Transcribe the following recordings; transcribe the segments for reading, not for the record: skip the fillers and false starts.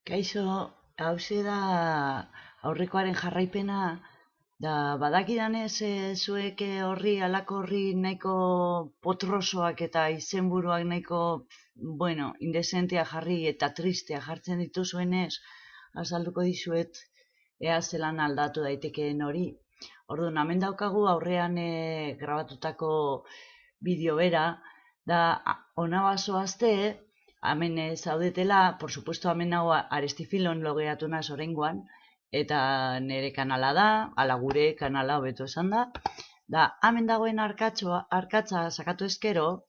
Kaixo, hauxe da aurrekoaren jarraipena, da badakidanez zuek horri, alako horri nahiko potrosoak eta izenburuak nahiko, indesentea jarri eta tristea jartzen dituzuenez, azalduko dizuet ea zelan aldatu daitekeen hori. Orduan, hemen daukagu aurrean grabatutako bideo bera, da ona bazoazte, hemen zaudetela, por supuesto hemen hau Arestifilon logeatu naz oraingoan, eta nire kanala da, ala gure kanala hobeto esan da hemen dagoen arkatza sakatu ezkero,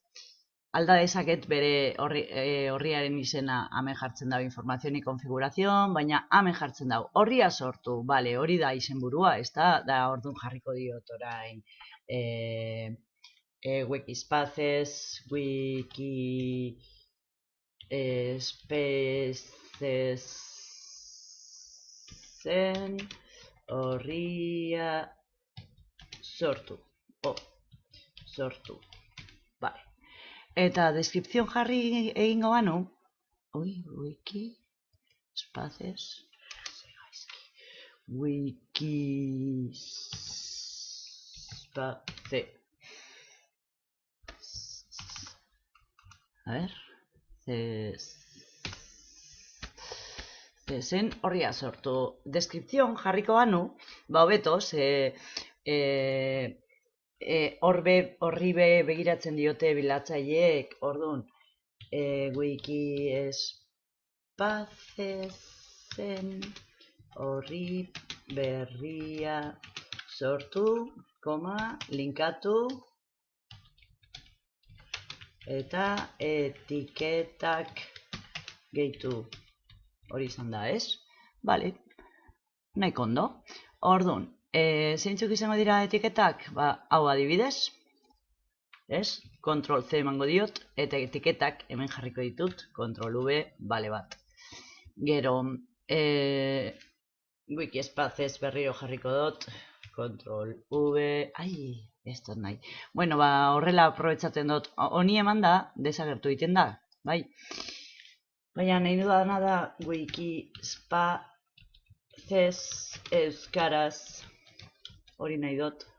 alda dezaket bere horriaren izena hemen jartzen dago informazioni konfigurazion, baina hemen jartzen dago horria sortu, bale, hori da izenburua, ez da orduan jarriko diot orain Wikispaces, Spacesen horria sortu. Sortu. Vale. Eta deskripzion jarri egingo banu. Wikispaces. Wikispaces. A ver. Zen horria sortu. Deskripzion jarriko banu, hobeto, horri begiratzen diote bilatzaileek, orduan, Wikispaces-en horri berria sortu, linkatu, eta etiketak gehitu. Hori izan da, ez? Bale, nahiko ondo. Orduan, zeintzuk izango dira etiketak? Hau adibidez, ez? Ctrl C emango diot, eta etiketak hemen jarriko ditut, Ctrl V, bale bat. Gero, Wikispaces berriro jarriko dut, Ctrl V, ez dut nahi. Bueno, horrela aprobetsatzen dut, honi eman da, desagertu egiten da, bai? Baina nahi dudana da Wikispaces euskaraz, hori nahi dut,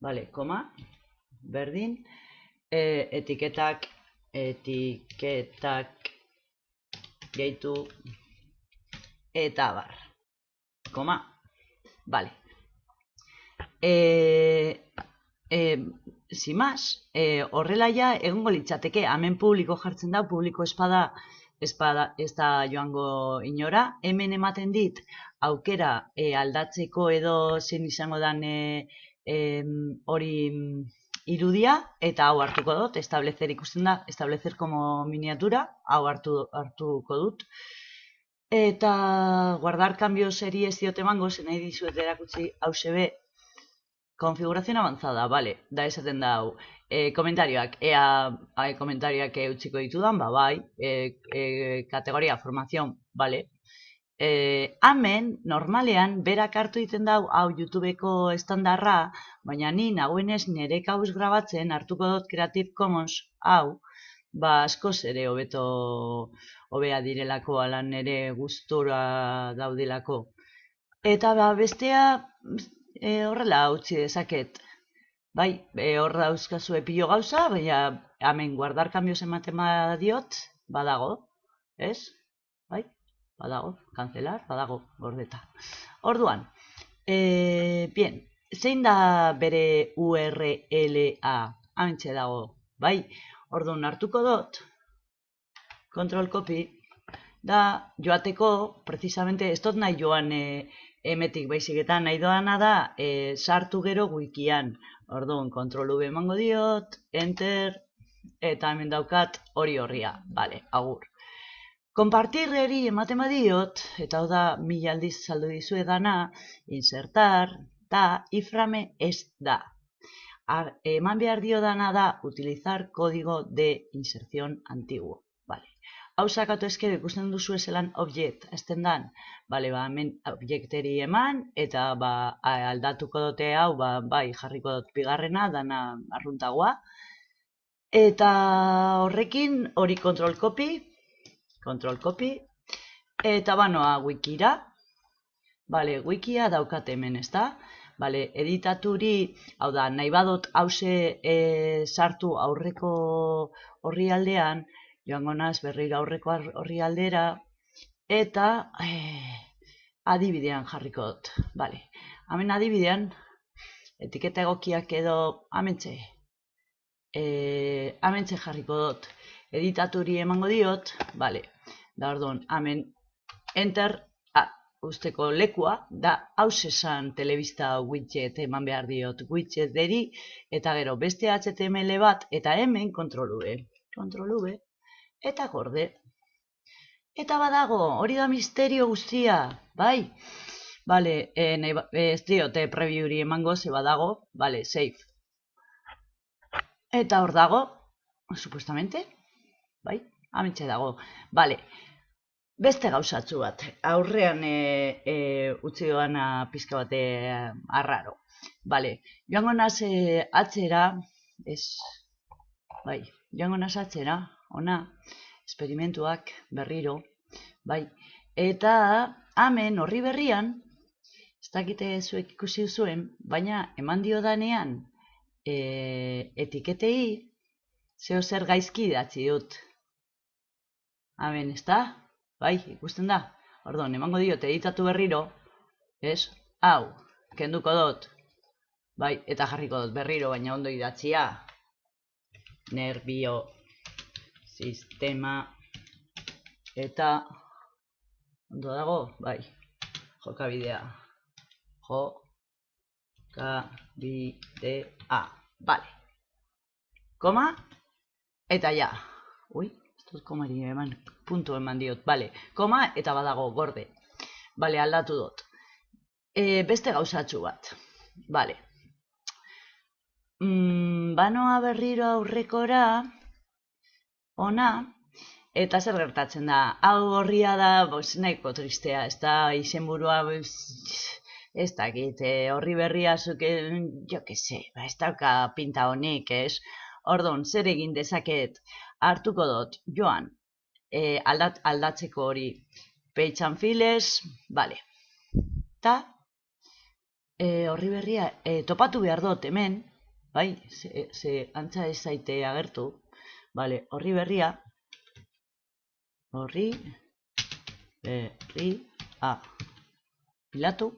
bale, koma, berdin, etiketak gehitu, eta bar, koma, bale. Sin más, horrela ja egongo litzateke, hemen publiko jartzen da, publiko espada ez da joango inora, hemen ematen dit aukera aldatzeko edo zen izango dan hori irudia, eta hau hartuko dut, establecer ikusten da, establecer como miniatura, hau hartuko dut. Eta guardar cambio seri ez diot emango, zen nahi dizuet erakutsi hau sebe, konfigurazioa avanzada, bale, da esaten da hau. Komentarioak, komentarioak utziko ditudan, bai, kategoria, formazion, bale. Hemen, normalean, berak hartu egiten da hau YouTubeko estandarra, baina ni nagoenez nire kauz grabatzen hartuko dut Creative Commons hau, askoz ere hobea direlako, ala nire gustura daudelako. Eta bestea, horrela utzi dezaket. Bai, hor dauzkazue pilo gauza, baina hemen guardar cambios ematen diot, badago, ez? Bai, badago, kancelar, badago, gordeta. Orduan, bien, zein da bere URL-a? Hantxe dago, bai? Orduan, hartuko dut, control copy, da joateko, precisamente, ez dut nahi joan emetik baizik, nahi doana da sartu gero wikian. Orduan, Ctrl V emango diot, Enter, eta hemen daukat horria, bale, agur. Kompartirreri ematen badiot, eta hau da 1000 aldiz saldu dizuedana, insertar, eta iframe ez da. Eman behar diodana da, utilizar código de inserción antiguo, bale. Hau sakatu ezkero ikusten duzu zelan object azten dan, bale, hemen objekteri eman, eta aldatuko dute hau, bai, jarriko dut bigarrena, dana arruntagoa, eta horrekin hori control copy, Eta banoa wikira. Bale, wikia daukat hemen, ezta? Bale, editaturi, hau da, nahi badot hause sartu aurreko orrialdean, joango naz berriro aurreko orrialdera, eta adibidean jarriko dut. Bale, hemen adibidean, etiketa egokiak edo amentxe. Amentxe jarriko dut. Editaturi emango diot, bale, da orduan, hemen enter usteko lekua, da haus esan telebista widget eman behar diot widget deri, eta gero beste HTML bat, eta hemen kontrol V, eta gorde. Eta badago, hori da misterio guztia, bai? Bale, ez diote previewri emango, ze badago, bale, save. Eta hor dago, supuestamente, bai? Hamentxe dago, bale. Beste gauzatzu bat, aurrean utzi doana pizka bate arraro. Bale, joango naz atzera, joango naz atzera, ona, esperimentuak berriro, bai, eta hemen horri berrian, ez dakite zuek ikusi zuen, baina eman dio danean etiketei, zeo zer gaizki idatzi dut. Hemen, ez da? Bai, ikusten da. Orduan, emango diot editatu berriro, ez? Hau, kenduko dut. Bai, eta jarriko dut berriro, baina ondo idatzia. Nerbio sistema eta ondo dago, bai. Jokabidea. Jokabidea. Bale. Koma eta ja. Ui. Komari eman, puntu eman diot, bale, koma eta badago gorde, bale, aldatu dut. Beste gauzatxu bat, bale. Banoa berriro aurrekora, ona, eta zer gertatzen da, hau horria da, nahiko tristea, ez da, izenburua, ez dakit, horri berria zuke, jo que se, ez dauka pinta honik, ez? Orduan, zer egin dezaket, hartuko dut, joan, aldatzeko hori, page and files, bale. Eta, horri berria, topatu behar dut hemen, bai, ze antza ez zaite agertu, bale, horri berria, pilatu,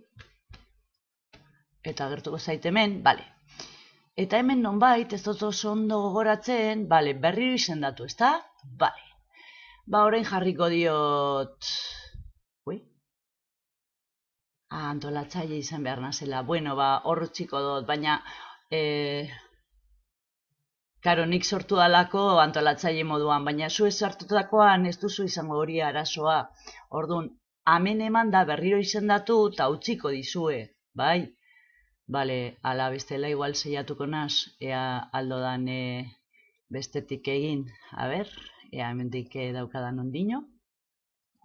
eta agertuko zaite hemen, bale. Eta hemen nonbait, ez dut oso ondo gogoratzen, bale, berriro izendatu, ez da? Bale. Ba, orain jarriko diot... Ui? Antolatzaile izan behar nazela. Bueno, ba, hor txiko dut, baina... Karo, nik sortu dalako antolatzaile moduan, baina zu ez sartutakoan ez duzu izango hori arazoa. Orduan, hemen eman da berriro izendatu eta utziko dizue, bai? Bale, ala bestela igual seiatuko naz, ea aldo dan bestetik egin. A ber, ea hemendik daukadan ondino.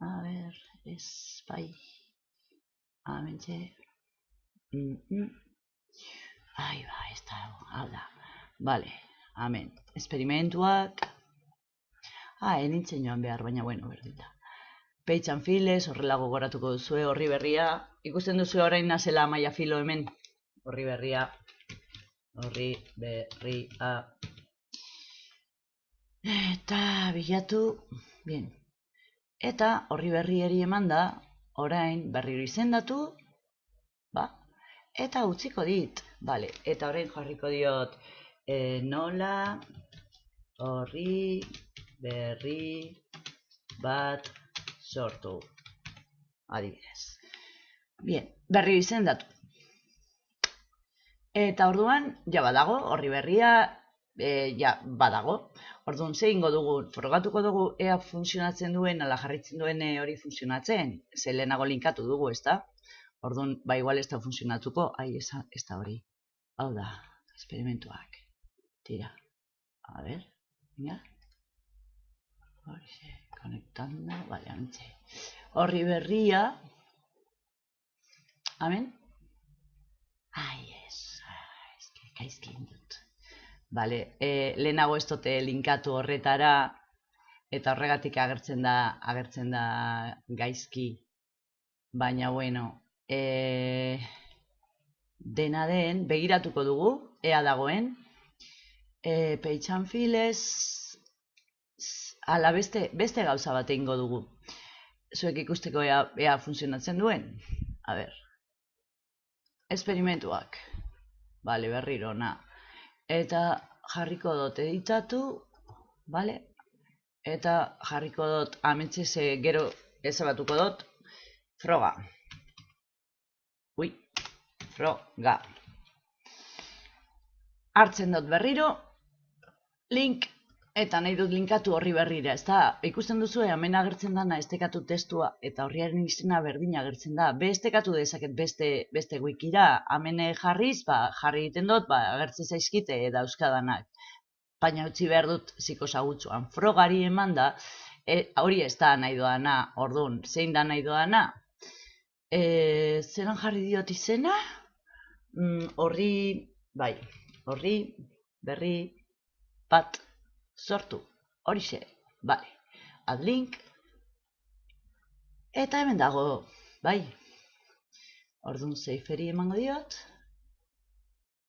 A ber, ez, bai. Hementxe. Ai, ba, ez da, hau da. Bale, hemen, esperimentuak. Enintzen joan behar, baina bueno, berdita. Page and files, horrela gogoratuko duzue, horri berria. Ikusten duzue orain nazela maia filo hemen. Horri berria. Eta bilatu. Bien. Eta horri berriari eman da, orain berriro izendatu. Ba. Eta utziko dit. Bale. Eta orain jarriko diot nola horri berri bat sortu. Adibidez. Bien. Berriro izendatu. Eta orduan, ja badago, horri berria, ja badago. Orduan, ze ingo dugu, frogatuko dugu ea funtzionatzen duen, ala jarritzen duen hori funtzionatzen, ze lehenago linkatu dugu, ez da? Orduan, ba igual ez da funtzionatuko, ez da hori. Hau da, esperimentuak. Tira, a ber, venga. Horixe, konektando, bale, antxe. Horri berria, amen? Gaizkin dut. Bale, lehenago ez dute linkatu horretara, eta horregatik agertzen da gaizki, baina bueno, dena den, begiratuko dugu, ea dagoen, page and files, ala beste gauza bat egingo dugu. Zuek ikusteko ea funtzionatzen duen. A ber. Esperimentuak. Bale, berriro, na. Eta jarriko dut editatu, bale? Eta jarriko dut ametxe gero ezabatuko dut froga. Ui, froga. Hartzen dut berriro, link, eta nahi dut linkatu horri berrira, ez da, ikusten duzu, hemen agertzen dana estekatu testua, eta horriaren izena berdin agertzen da. Be estekatu dezaket beste wikira, hemen jarriz, jarri egiten dut, agertzen zaizkite dauzkadanak. Baina utzi behar dut zikosagutsuan. Frogari eman da, hori ez da nahi doana, orduan, zein da nahi doana? Zeran jarri diot izena? Horri, bai, horri, berri, bat, sortu, horixe, bale, add link, eta hemen dago, bai, orduan zeiferi emango diot,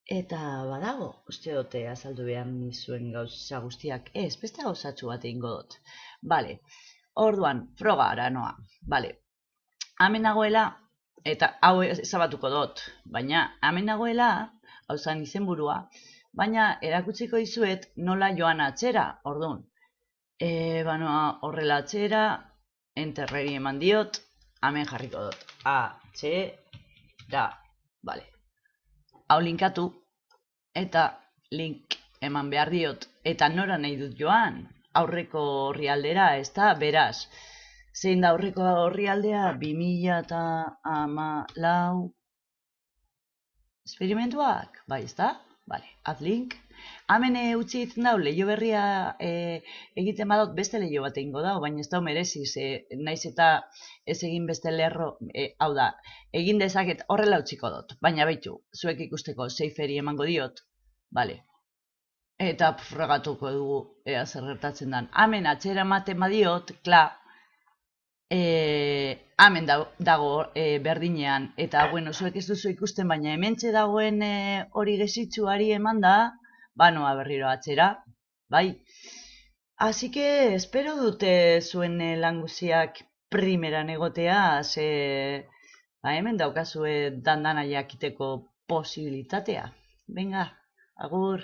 eta badago, uste dute azaldu behar nizuen gauza guztiak, ez, beste gauzatxu bat egingo dut, bale, orduan, froga aranoa, bale, hemen nagoela, eta hau ezabatuko dut, baina hemen nagoela, hau zan izenburua, baina erakutsiko dizuet nola joan atzera, orduan. Horrela atzera, enterreri eman diot, hemen jarriko dut. Atzera, bale. Hau linkatu, eta link eman behar diot, eta nora nahi dut joan, aurreko horri aldera, ez da, beraz. Zein da aurreko horri aldea, 2014 esperimentuak, bai, ez da? Bale, add link. Hemen utzi egiten dau, leio berria egiten badot beste leio bat egingo dau, baina ez dau mereziz, naiz eta ez egin beste lerro, hau da, egin dezaket horrela utziko dut, baina baitu, zuek ikusteko zeiferi emango diot, bale. Eta frogatuko dugu ea zer gertatzen den. Hemen atzera ematen badiot, kla, hemen dago berdinean, eta bueno, zuek ez duzu ikusten, baina hementxe dagoen hori gezitzuari eman da, banoa berriro atzera, bai. Así que espero dute zuen lan guziak primeran egotea, ze hemen daukazue dandana jakiteko posibilitatea. Venga, agur.